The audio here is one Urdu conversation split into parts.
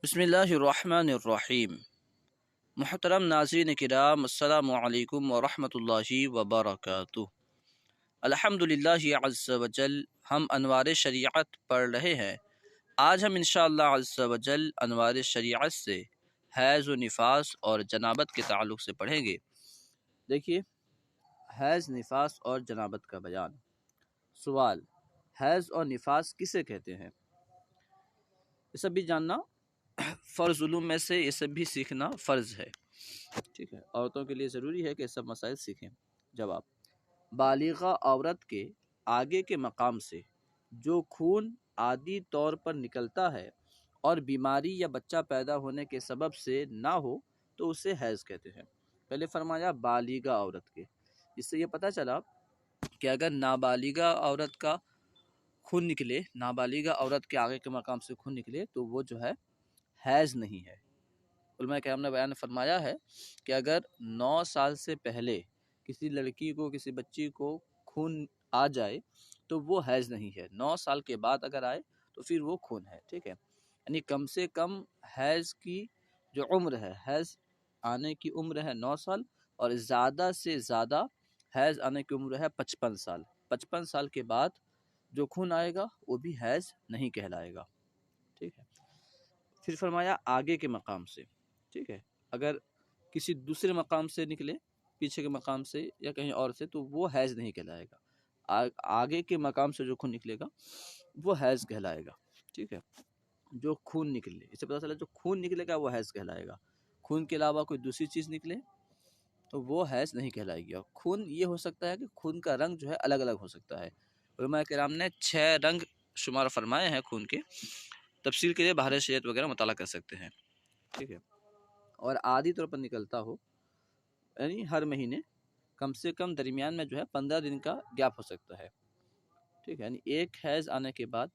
بسم اللہ الرحمن الرحیم۔ محترم ناظرین کرام، السلام علیکم ورحمۃ اللہ وبرکاتہ۔ الحمد للہ عز وجل، ہم انوار شریعت پڑھ رہے ہیں۔ آج ہم انشاءاللہ عز وجل انوار شریعت سے حیض و نفاس اور جنابت کے تعلق سے پڑھیں گے۔ دیکھیے، حیض، نفاس اور جنابت کا بیان۔ سوال: حیض اور نفاس کسے کہتے ہیں؟ یہ سب بھی جاننا فرض علوم میں سے، یہ سب بھی سیکھنا فرض ہے، ٹھیک ہے۔ عورتوں کے لیے ضروری ہے کہ یہ سب مسائل سیکھیں۔ جواب: بالغہ عورت کے آگے کے مقام سے جو خون عادی طور پر نکلتا ہے اور بیماری یا بچہ پیدا ہونے کے سبب سے نہ ہو تو اسے حیض کہتے ہیں۔ پہلے فرمایا بالغہ عورت کے، اس سے یہ پتہ چلا کہ اگر نابالغہ عورت کا خون نکلے، نابالغہ عورت کے آگے کے مقام سے خون نکلے تو وہ جو ہے حیض نہیں ہے۔ علماء کرام نے بیان فرمایا ہے کہ اگر 9 سال سے پہلے کسی لڑکی کو، کسی بچی کو خون آ جائے تو وہ حیض نہیں ہے۔ 9 سال کے بعد اگر آئے تو پھر وہ خون ہے، ٹھیک ہے۔ یعنی کم سے کم حیض کی جو عمر ہے، حیض آنے کی عمر ہے 9 سال، اور زیادہ سے زیادہ حیض آنے کی عمر ہے 55 سال۔ 55 سال کے بعد جو خون آئے گا وہ بھی حیض نہیں کہلائے گا، ٹھیک ہے۔ پھر فرمایا آگے کے مقام سے، ٹھیک ہے۔ اگر کسی دوسرے مقام سے نکلے، پیچھے کے مقام سے یا کہیں اور سے، تو وہ حیض نہیں کہلائے گا۔ آگے کے مقام سے جو خون نکلے گا وہ حیض کہلائے گا، ٹھیک ہے۔ جو خون نکلے، اس سے پتہ چلا جو خون نکلے گا وہ حیض کہلائے گا۔ خون کے علاوہ کوئی دوسری چیز نکلے تو وہ حیض نہیں کہلائے گی۔ اور خون یہ ہو سکتا ہے کہ خون کا رنگ جو ہے الگ الگ ہو سکتا ہے۔ علماء کرام نے 6 رنگ شمار فرمائے ہیں خون کے، تفصیل کے لیے بحر شریعت وغیرہ مطالعہ کر سکتے ہیں، ٹھیک ہے۔ اور عادی طور پر نکلتا ہو، یعنی ہر مہینے کم سے کم درمیان میں جو ہے 15 دن کا گیپ ہو سکتا ہے، ٹھیک ہے۔ یعنی ایک حیض آنے کے بعد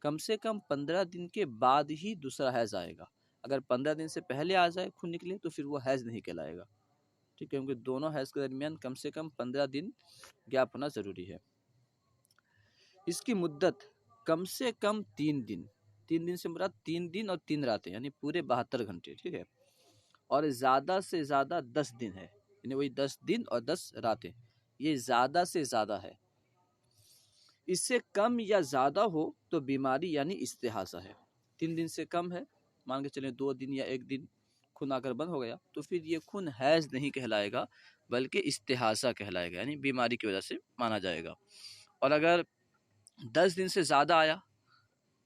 کم سے کم 15 دن کے بعد ہی دوسرا حیض آئے گا۔ اگر 15 دن سے پہلے آ جائے خون نکلے تو پھر وہ حیض نہیں کہلائے گا، ٹھیک ہے، کیونکہ دونوں حیض کے درمیان کم سے کم 15 دن گیپ ہونا ضروری ہے۔ اس کی مدت کم سے کم 3 دن، 3 دن سے مراد 3 دن اور 3 راتیں، یعنی پورے 72 گھنٹے، ٹھیک ہے۔ اور زیادہ سے زیادہ 10 دن ہے، یعنی وہی 10 دن اور 10 راتیں، یہ زیادہ سے زیادہ ہے۔ اس سے کم یا زیادہ ہو تو بیماری یعنی استحاضہ ہے۔ 3 دن سے کم ہے، مان کے چلیں 2 دن یا 1 دن خون آ کر بند ہو گیا تو پھر یہ خون حیض نہیں کہلائے گا بلکہ استحاضہ کہلائے گا، یعنی بیماری کی وجہ سے مانا جائے گا۔ اور اگر 10 دن سے زیادہ آیا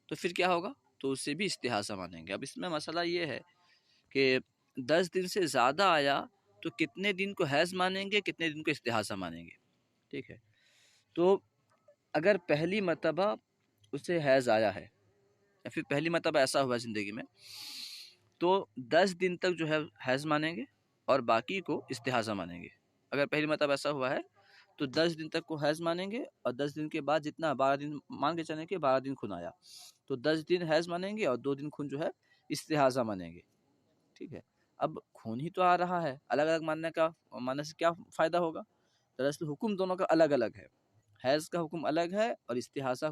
تو پھر کیا ہوگا؟ تو اسے بھی استحاضہ مانیں گے۔ اب اس میں مسئلہ یہ ہے کہ 10 دن سے زیادہ آیا تو کتنے دن کو حیض مانیں گے، کتنے دن کو استحاضہ مانیں گے، ٹھیک ہے۔ تو اگر پہلی مرتبہ اسے حیض آیا ہے یا پھر پہلی مرتبہ ایسا ہوا زندگی میں، تو 10 دن تک جو ہے حیض مانیں گے اور باقی کو استحاضہ مانیں گے۔ اگر پہلی مرتبہ ایسا ہوا ہے تو 10 دن تک کو حیض مانیں گے، اور 10 دن کے بعد جتنا 12 دن مان کے چلیں کہ 12 دن خون آیا تو 10 دن حیض مانیں گے اور 2 دن خون جو ہے استحاضہ مانیں گے، ٹھیک ہے۔ اب خون ہی تو آ رہا ہے، الگ الگ ماننے سے کیا فائدہ ہوگا؟ دراصل حکم دونوں کا الگ الگ ہے۔ حیض کا حکم الگ ہے اور استحاضہ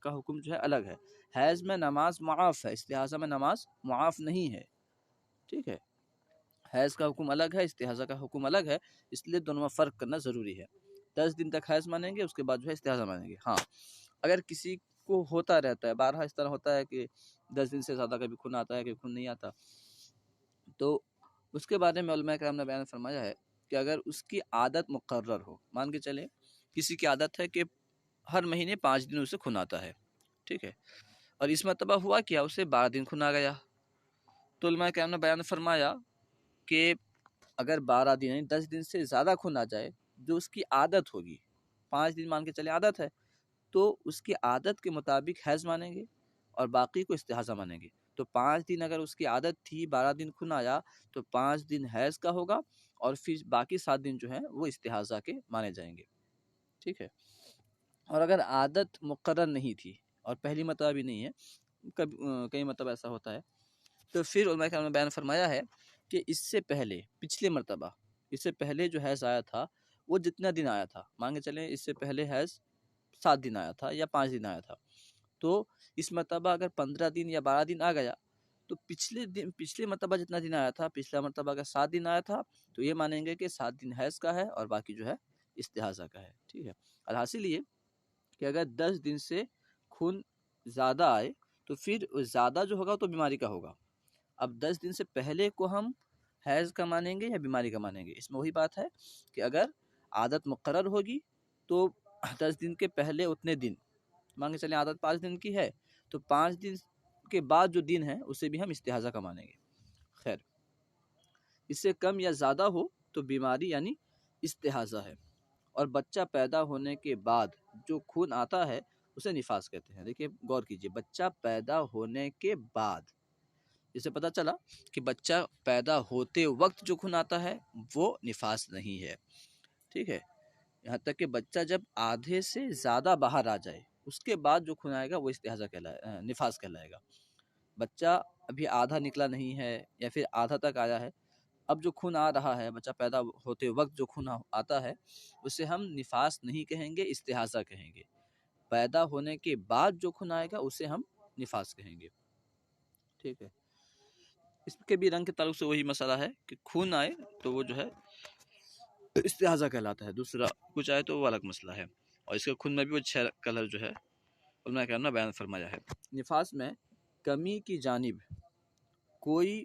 کا حکم جو ہے الگ ہے۔ حیض میں نماز معاف ہے، استحاضہ میں نماز معاف نہیں ہے، ٹھیک ہے۔ حیض کا حکم الگ ہے، استحاضہ کا حکم الگ ہے، اس لیے دونوں میں فرق کرنا ضروری ہے۔ 10 دن تک حیض مانیں گے، اس کے بعد جو ہے استحاضہ مانیں گے۔ ہاں، اگر کسی کو ہوتا رہتا ہے، بارہا اس طرح ہوتا ہے کہ 10 دن سے زیادہ کبھی خون آتا ہے کبھی خون نہیں آتا، تو اس کے بارے میں علماء کرام نے بیان فرمایا ہے کہ اگر اس کی عادت مقرر ہو، مان کے چلیں کسی کی عادت ہے کہ ہر مہینے 5 دن اسے خون آتا ہے، ٹھیک ہے، اور اس مرتبہ ہوا کیا، اسے 12 دن خون آ گیا، تو علماء کرام نے بیان فرمایا کہ اگر 12 دن یعنی 10 دن سے زیادہ خون آ جائے، جو اس کی عادت ہوگی، 5 دن مان کے چلے عادت ہے، تو اس کی عادت کے مطابق حیض مانیں گے اور باقی کو استحاضہ مانیں گے۔ تو 5 دن اگر اس کی عادت تھی، 12 دن خون آیا تو 5 دن حیض کا ہوگا اور پھر باقی 7 دن جو ہیں وہ استحاضہ کے مانے جائیں گے، ٹھیک ہے۔ اور اگر عادت مقرر نہیں تھی اور پہلی مرتبہ بھی نہیں ہے، کئی مرتبہ ایسا ہوتا ہے، تو پھر علماء کرام نے بیان فرمایا ہے کہ اس سے پہلے پچھلے مرتبہ، اس سے پہلے جو حیض آیا تھا وہ جتنا دن آیا تھا، مان کے چلیں اس سے پہلے حیض 7 دن آیا تھا یا 5 دن آیا تھا، تو اس مرتبہ اگر 15 دن یا 12 دن آ گیا تو پچھلے مرتبہ جتنا دن آیا تھا، پچھلا مرتبہ کا 7 دن آیا تھا، تو یہ مانیں گے کہ 7 دن حیض کا ہے اور باقی جو ہے استحاضہ کا ہے، ٹھیک ہے۔ الحاصل یہ کہ اگر 10 دن سے خون زیادہ آئے تو پھر زیادہ جو ہوگا تو بیماری کا ہوگا۔ اب 10 دن سے پہلے کو ہم حیض کا مانیں گے یا بیماری کا مانیں گے؟ اس میں وہی بات ہے کہ اگر عادت مقرر ہوگی تو 10 دن کے پہلے اتنے دن، مان کے چلیں عادت 5 دن کی ہے تو 5 دن کے بعد جو دن ہے اسے بھی ہم استحاضہ کا مانیں گے۔ خیر، اس سے کم یا زیادہ ہو تو بیماری یعنی استحاضہ ہے۔ اور بچہ پیدا ہونے کے بعد جو خون آتا ہے اسے نفاس کہتے ہیں۔ دیکھیے غور کیجیے، بچہ پیدا ہونے کے بعد، اسے پتہ چلا کہ بچہ پیدا ہوتے وقت جو خون آتا ہے وہ نفاس نہیں ہے، ٹھیک ہے۔ یہاں تک کہ بچہ جب آدھے سے زیادہ باہر آ جائے اس کے بعد جو خون آئے گا وہ استحاضہ نفاس کہلائے گا۔ بچہ ابھی آدھا نکلا نہیں ہے یا پھر آدھا تک آیا ہے، اب جو خون آ رہا ہے، بچہ پیدا ہوتے وقت جو خون آتا ہے اسے ہم نفاس نہیں کہیں گے، استحاضہ کہیں گے۔ پیدا ہونے کے بعد جو خون آئے گا اسے ہم نفاس کہیں گے، ٹھیک ہے۔ اس کے بھی رنگ کے تعلق سے وہی مسئلہ ہے کہ خون آئے تو وہ جو ہے استحاضہ کہلاتا ہے، دوسرا کچھ آئے تو وہ الگ مسئلہ ہے۔ اور اس کے خون میں بھی وہ 6 کلر جو ہے علماء کرام نے بیان فرمایا ہے۔ نفاس میں کمی کی جانب کوئی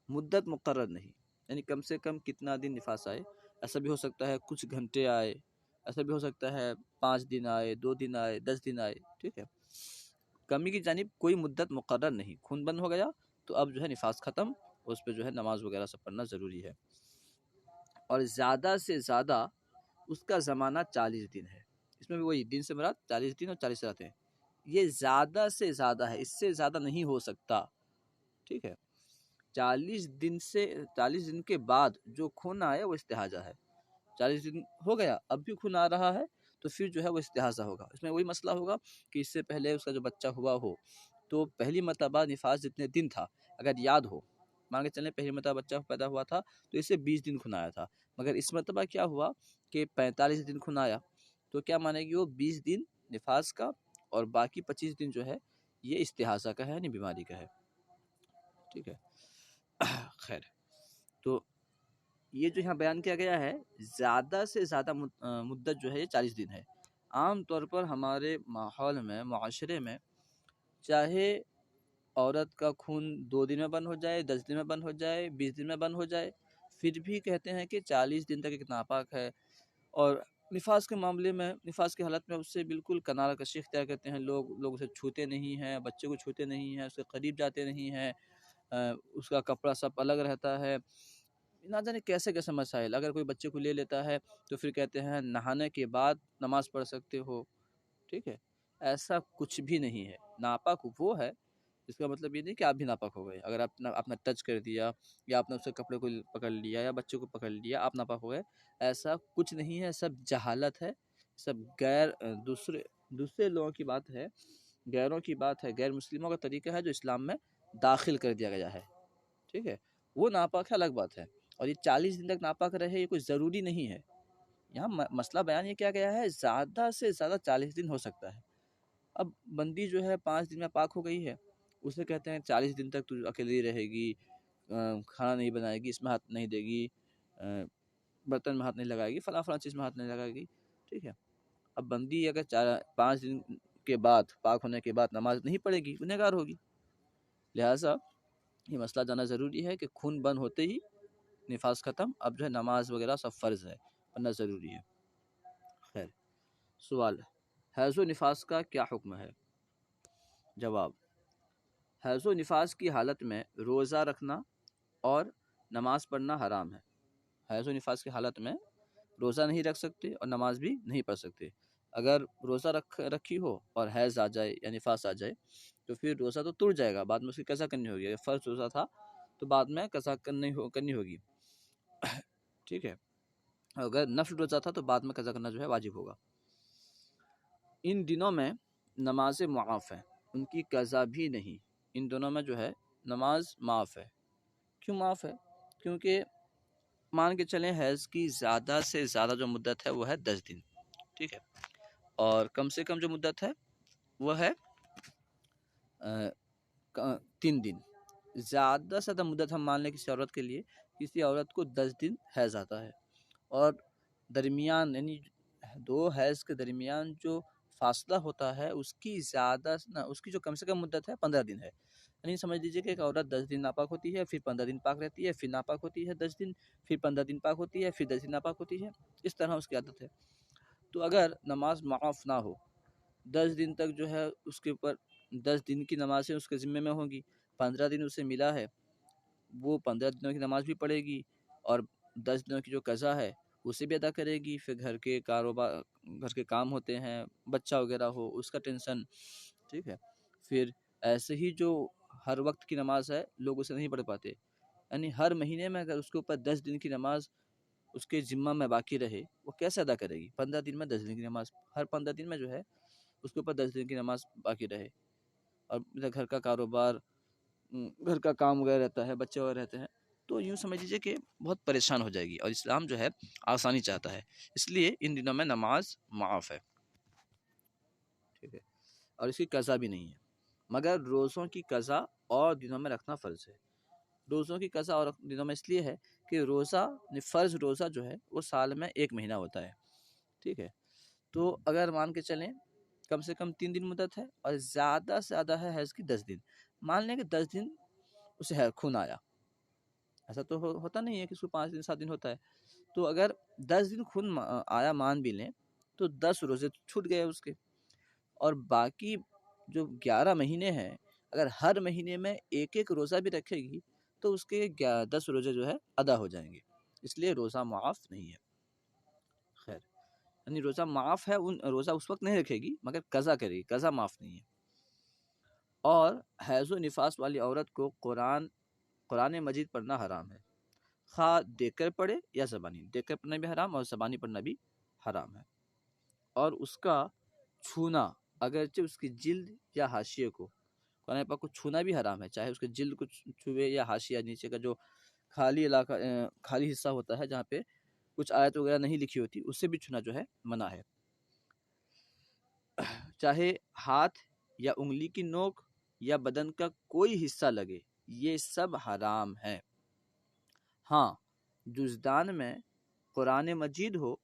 مدت مقرر نہیں، یعنی کم سے کم کتنا دن نفاس آئے، ایسا بھی ہو سکتا ہے کچھ گھنٹے آئے، ایسا بھی ہو سکتا ہے 5 دن آئے، 2 دن آئے، 10 دن آئے، ٹھیک ہے۔ کمی کی جانب کوئی مدت مقرر نہیں، خون بند ہو گیا تو اب جو ہے نفاس ختم، اس پہ جو ہے نماز وغیرہ سب پڑھنا ضروری ہے۔ اور زیادہ سے زیادہ اس کا زمانہ 40 دن ہے، اس میں بھی وہی دن سے مراد 40 دن اور 40 راتیں، یہ زیادہ سے زیادہ ہے، اس سے زیادہ نہیں ہو سکتا، ٹھیک ہے۔ 40 دن کے بعد جو خون آئے وہ استحاضہ ہے۔ 40 دن ہو گیا اب بھی خون آ رہا ہے تو پھر جو ہے وہ استحاضہ ہوگا۔ اس میں وہی مسئلہ ہوگا کہ اس سے پہلے اس کا جو بچہ ہوا ہو تو پہلی مرتبہ نفاس جتنے دن تھا اگر یاد ہو، مان کے چلیں پہلی مرتبہ بچہ پیدا ہوا تھا تو اس سے 20 دن خون آیا تھا، مگر اس مرتبہ کیا ہوا کہ 45 دن خون آیا، تو کیا مانے گی وہ 20 دن نفاس کا اور باقی 25 دن جو ہے یہ استحاضہ کا ہے، یعنی بیماری کا ہے، ٹھیک ہے۔ خیر، تو یہ جو یہاں بیان کیا گیا ہے زیادہ سے زیادہ مدت جو ہے یہ 40 دن ہے۔ عام طور پر ہمارے ماحول میں، معاشرے میں، چاہے عورت کا خون 2 دن میں بند ہو جائے، 10 دن میں بند ہو جائے، 20 دن میں بند ہو جائے، پھر بھی کہتے ہیں کہ 40 دن تک ایک ناپاک ہے۔ اور نفاس کے معاملے میں، نفاس کی حالت میں اس سے بالکل کنارہ کشی اختیار کرتے ہیں، لوگ اسے چھوتے نہیں ہیں، بچے کو چھوتے نہیں ہیں، اس کے قریب جاتے نہیں ہیں، اس کا کپڑا سب الگ رہتا ہے، نہ جانے کیسے کیسے مسائل۔ اگر کوئی بچے کو لے لیتا ہے تو پھر کہتے ہیں نہانے کے بعد نماز پڑھ سکتے ہو، ٹھیک ہے۔ ایسا کچھ بھی نہیں ہے، ناپاک وہ ہے، اس کا مطلب یہ نہیں کہ آپ بھی ناپاک ہو گئے۔ اگر آپ نے ٹچ کر دیا یا آپ نے اس کے کپڑے کو پکڑ لیا یا بچے کو پکڑ لیا آپ ناپاک ہو گئے، ایسا کچھ نہیں ہے، سب جہالت ہے، سب دوسرے لوگوں کی بات ہے، غیروں کی بات ہے، غیر مسلموں کا طریقہ ہے جو اسلام میں داخل کر دیا گیا ہے، ٹھیک ہے۔ وہ ناپاک ہے، الگ بات ہے، اور یہ 40 دن تک ناپاک رہے یہ کوئی ضروری نہیں ہے۔ یہاں مسئلہ بیان یہ کیا گیا ہے زیادہ سے زیادہ 40 دن ہو سکتا ہے۔ اب بندی جو ہے 5 دن میں پاک ہو گئی ہے، اسے کہتے ہیں 40 دن تک تو اکیلی رہے گی، کھانا نہیں بنائے گی، اس میں ہاتھ نہیں دے گی، برتن میں ہاتھ نہیں لگائے گی، فلاں چیز میں ہاتھ نہیں لگائے گی، ٹھیک ہے۔ اب بندی اگر 5 دن کے بعد پاک ہونے کے بعد نماز نہیں پڑھے گی گنہگار ہوگی، لہٰذا یہ مسئلہ جانا ضروری ہے کہ خون بند ہوتے ہی نفاس ختم، اب جو ہے نماز وغیرہ سب فرض ہے، پڑھنا ضروری ہے۔ خیر، سوال، حیض و نفاس کا کیا حکم ہے؟ جواب، حیض و نفاس کی حالت میں روزہ رکھنا اور نماز پڑھنا حرام ہے۔ حیض و نفاس کی حالت میں روزہ نہیں رکھ سکتے اور نماز بھی نہیں پڑھ سکتے۔ اگر روزہ رکھی ہو اور حیض آ جائے یا نفاس آ جائے تو پھر روزہ تو ٹوٹ جائے گا، بعد میں اس کی قضا کرنی ہوگی۔ اگر فرض روزہ تھا تو بعد میں قضا کرنی ہوگی، ٹھیک ہے۔ اگر نفل روزہ تھا تو بعد میں قضا کرنا جو ہے واجب ہوگا۔ ان دنوں میں نمازیں معاف ہیں، ان کی قضا بھی نہیں۔ ان دنوں میں جو ہے نماز معاف ہے۔ کیوں معاف ہے؟ کیونکہ مان کے چلیں حیض کی زیادہ سے زیادہ جو مدت ہے وہ ہے 10 دن، ٹھیک ہے، اور کم سے کم جو مدت ہے وہ ہے 3 دن، زیادہ سے زیادہ مدت ہم مان لیں کسی عورت کے لیے، کسی عورت کو 10 دن حیض آتا ہے، اور درمیان یعنی دو حیض کے درمیان جو فاصلہ ہوتا ہے اس کی زیادہ اس کی جو کم سے کم مدت ہے 15 دن ہے۔ یعنی سمجھ لیجیے کہ ایک عورت 10 دن ناپاک ہوتی ہے، پھر 15 دن پاک رہتی ہے، پھر ناپاک ہوتی ہے 10 دن، پھر 15 دن پاک ہوتی ہے، پھر 10 دن ناپاک ہوتی ہے، اس طرح اس کی عادت ہے۔ تو اگر نماز معاف نہ ہو، 10 دن تک جو ہے اس کے اوپر 10 دن کی نمازیں اس کے ذمے میں ہوں گی، 15 دن اسے ملا ہے، وہ 15 دنوں کی نماز بھی پڑھے گی، اور 10 دنوں کی جو قضا ہے اسے بھی ادا کرے گی۔ پھر گھر کے کاروبار، گھر کے کام ہوتے ہیں، بچہ وغیرہ ہو اس کا ٹینشن، ٹھیک ہے۔ پھر ایسے ہی جو ہر وقت کی نماز ہے لوگ اسے نہیں پڑھ پاتے، یعنی ہر مہینے میں اگر اس کے اوپر 10 دن کی نماز اس کے ذمہ میں باقی رہے، وہ کیسے ادا کرے گی؟ 15 دن میں 10 دن کی نماز، ہر 15 دن میں جو ہے اس کے اوپر 10 دن کی نماز باقی رہے، اور گھر کا کاروبار، گھر کا کام وغیرہ رہتا ہے، بچے وغیرہ رہتے ہیں، تو یوں سمجھ لیجیے کہ بہت پریشان ہو جائے گی، اور اسلام جو ہے آسانی چاہتا ہے، اس لیے ان دنوں میں نماز معاف ہے، ٹھیک ہے، اور اس کی قضا بھی نہیں ہے، مگر روزوں کی قضا اور دنوں میں رکھنا فرض ہے۔ روزوں کی قضا اور دنوں میں اس لیے ہے کہ روزہ، فرض روزہ جو ہے وہ سال میں 1 مہینہ ہوتا ہے، ٹھیک ہے۔ تو اگر مان کے چلیں کم سے کم 3 دن مدت ہے، اور زیادہ سے زیادہ ہے حیض کی 10 دن، مان لیں کہ 10 دن اسے خون آیا، ایسا تو ہوتا نہیں ہے کہ اس کو 5 دن 7 دن ہوتا ہے، تو اگر 10 دن خون آیا مان بھی لیں تو 10 روزے چھوٹ گئے اس کے، اور باقی جو 11 مہینے ہیں اگر ہر مہینے میں ایک ایک روزہ بھی رکھے گی تو اس کے 10 روزے جو ہے ادا ہو جائیں گے، اس لیے روزہ معاف نہیں ہے۔ خیر، یعنی روزہ معاف ہے، روزہ اس وقت نہیں رکھے گی مگر قضا کرے گی، قضا معاف نہیں ہے۔ اور حیض و نفاس والی عورت کو قرآن مجید پڑھنا حرام ہے، خواہ دیکھ کر پڑھے یا زبانی، دیکھ کر پڑھنا بھی حرام اور زبانی پڑھنا بھی حرام ہے، اور اس کا چھونا اگرچہ اس کی جلد یا حاشیے کو، قرآن پاک کو چھونا بھی حرام ہے، چاہے اس کے جلد کو چھوئے یا حاشیہ نیچے کا جو خالی علاقہ، خالی حصہ ہوتا ہے جہاں پہ کچھ آیت وغیرہ نہیں لکھی ہوتی، اس سے بھی چھونا جو ہے منع ہے، چاہے ہاتھ یا انگلی کی نوک یا بدن کا کوئی حصہ لگے، یہ سب حرام ہے۔ ہاں، جزدان میں قرآن مجید ہو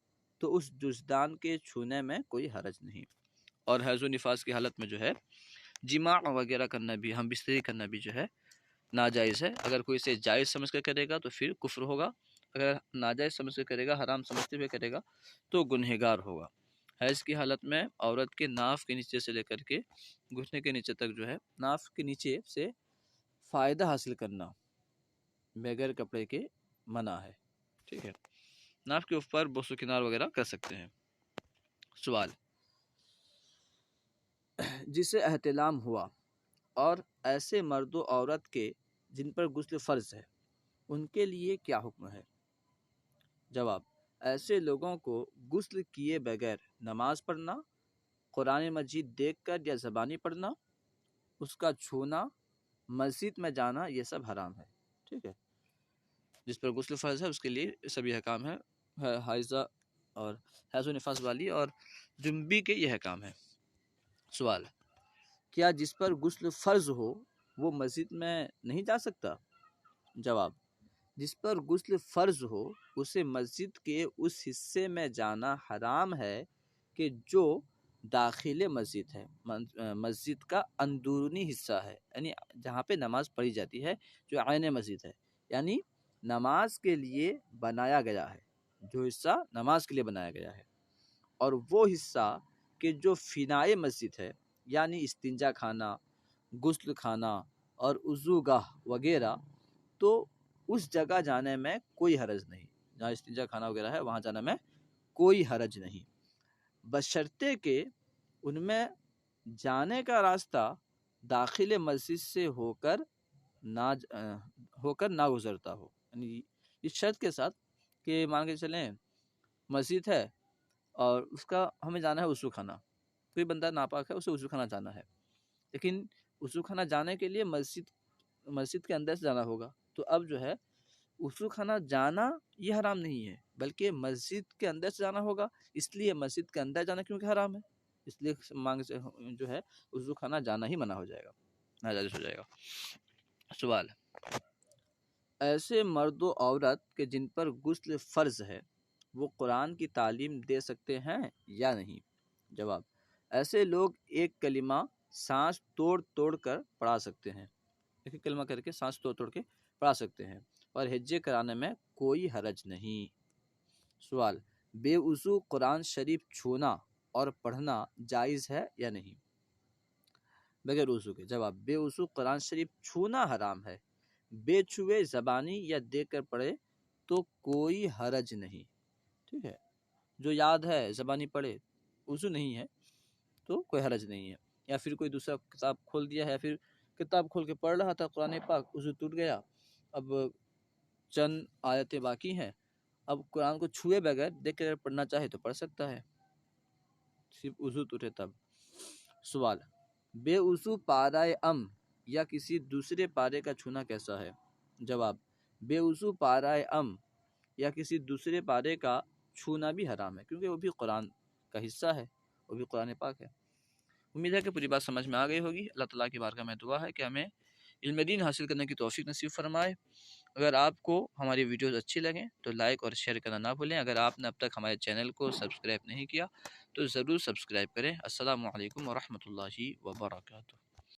تو اس جزدان کے چھونے میں کوئی حرج نہیں، اور حیض و نفاس کی حالت میں جو ہے جماع وغیرہ کرنا بھی، ہم بستری کرنا بھی جو ہے ناجائز ہے۔ اگر کوئی اسے جائز سمجھ کر کرے گا تو پھر کفر ہوگا، اگر ناجائز سمجھ کر کرے گا، حرام سمجھتے ہوئے کرے گا تو گنہگار ہوگا۔ حیض کی حالت میں عورت کے ناف کے نیچے سے لے کر کے گھٹنے کے نیچے تک جو ہے، ناف کے نیچے سے فائدہ حاصل کرنا بغیر کپڑے کے منع ہے، ٹھیک ہے۔ ناف کے اوپر بوس و کنار وغیرہ کر سکتے ہیں۔ سوال: جسے احتلام ہوا اور ایسے مرد و عورت کے جن پر غسل فرض ہے، ان کے لیے کیا حکم ہے؟ جواب: ایسے لوگوں کو غسل کیے بغیر نماز پڑھنا، قرآن مجید دیکھ کر یا زبانی پڑھنا، اس کا چھونا، مسجد میں جانا، یہ سب حرام ہے، ٹھیک ہے۔ جس پر غسل فرض ہے اس کے لیے سبھی احکام ہے، حائضہ اور حیض و نفاس والی اور جنبی کے یہ احکام ہے۔ سوال: کیا جس پر غسل فرض ہو وہ مسجد میں نہیں جا سکتا؟ جواب: جس پر غسل فرض ہو اسے مسجد کے اس حصے میں جانا حرام ہے کہ جو داخل مسجد ہے، مسجد کا اندرونی حصہ ہے، یعنی جہاں پہ نماز پڑھی جاتی ہے، جو عین مسجد ہے، یعنی نماز کے لیے بنایا گیا ہے، جو حصہ نماز کے لیے بنایا گیا ہے، اور وہ حصہ کہ جو فنائے مسجد ہے، یعنی استنجا خانہ، غسل خانہ اور وضو گاہ وغیرہ، تو اس جگہ جانے میں کوئی حرج نہیں، جہاں استنجا خانہ وغیرہ ہے وہاں جانے میں کوئی حرج نہیں، بشرطے کہ ان میں جانے کا راستہ داخل مسجد سے ہو کر نہ گزرتا ہو، یعنی اس شرط کے ساتھ کہ مان کے چلیں مسجد ہے اور اس کا ہمیں جانا ہے وضو خانہ، کوئی بندہ ناپاک ہے اسے وضو خانہ جانا ہے، لیکن وضو خانہ جانے کے لیے مسجد کے اندر سے جانا ہوگا، تو اب جو ہے وضو خانہ جانا یہ حرام نہیں ہے بلکہ مسجد کے اندر سے جانا ہوگا، اس لیے مسجد کے اندر جانا کیونکہ حرام ہے، اس لیے مانگ سے جو ہے وضو خانہ جانا ہی منع ہو جائے گا، ناجائز ہو جائے گا۔ سوال: ایسے مرد و عورت کہ جن پر غسل فرض ہے وہ قرآن کی تعلیم دے سکتے ہیں یا نہیں؟ جواب: ایسے لوگ ایک کلمہ سانس توڑ توڑ کر پڑھا سکتے ہیں، ایک ایک کلمہ کر کے سانس توڑ توڑ کے پڑھا سکتے ہیں، اور ہجے کرانے میں کوئی حرج نہیں۔ سوال: بے وضو قرآن شریف چھونا اور پڑھنا جائز ہے یا نہیں؟ بغیر وضو کے۔ جواب: بے وضو قرآن شریف چھونا حرام ہے، بے چھوئے زبانی یا دیکھ کر پڑھے تو کوئی حرج نہیں، ٹھیک ہے؟ جو یاد ہے زبانی پڑھے، وضو نہیں ہے تو کوئی حرج نہیں ہے۔ یا پھر کوئی دوسرا کتاب کھول دیا ہے، یا پھر کتاب کھول کے پڑھ رہا تھا قرآن پاک، وضو ٹوٹ گیا، اب چند آیتیں باقی ہیں، اب قرآن کو چھوئے بغیر دیکھ کر پڑھنا چاہے تو پڑھ سکتا ہے، صرف وضو ٹوٹے تب۔ سوال: بے وضو پارہ ام یا کسی دوسرے پارے کا چھونا کیسا ہے؟ جواب: بے وضو پارہ ام یا کسی دوسرے پارے کا چھونا بھی حرام ہے، کیونکہ وہ بھی قرآن کا حصہ ہے، وہ بھی قرآن پاک ہے۔ امید ہے کہ پوری بات سمجھ میں آ گئی ہوگی۔ اللہ تعالیٰ کی بارگاہ میں دعا ہے کہ ہمیں علم دین حاصل کرنے کی توفیق نصیب فرمائے۔ اگر آپ کو ہماری ویڈیوز اچھی لگیں تو لائک اور شیئر کرنا نہ بھولیں۔ اگر آپ نے اب تک ہمارے چینل کو سبسکرائب نہیں کیا تو ضرور سبسکرائب کریں۔ السلام علیکم ورحمۃ اللہ وبرکاتہ۔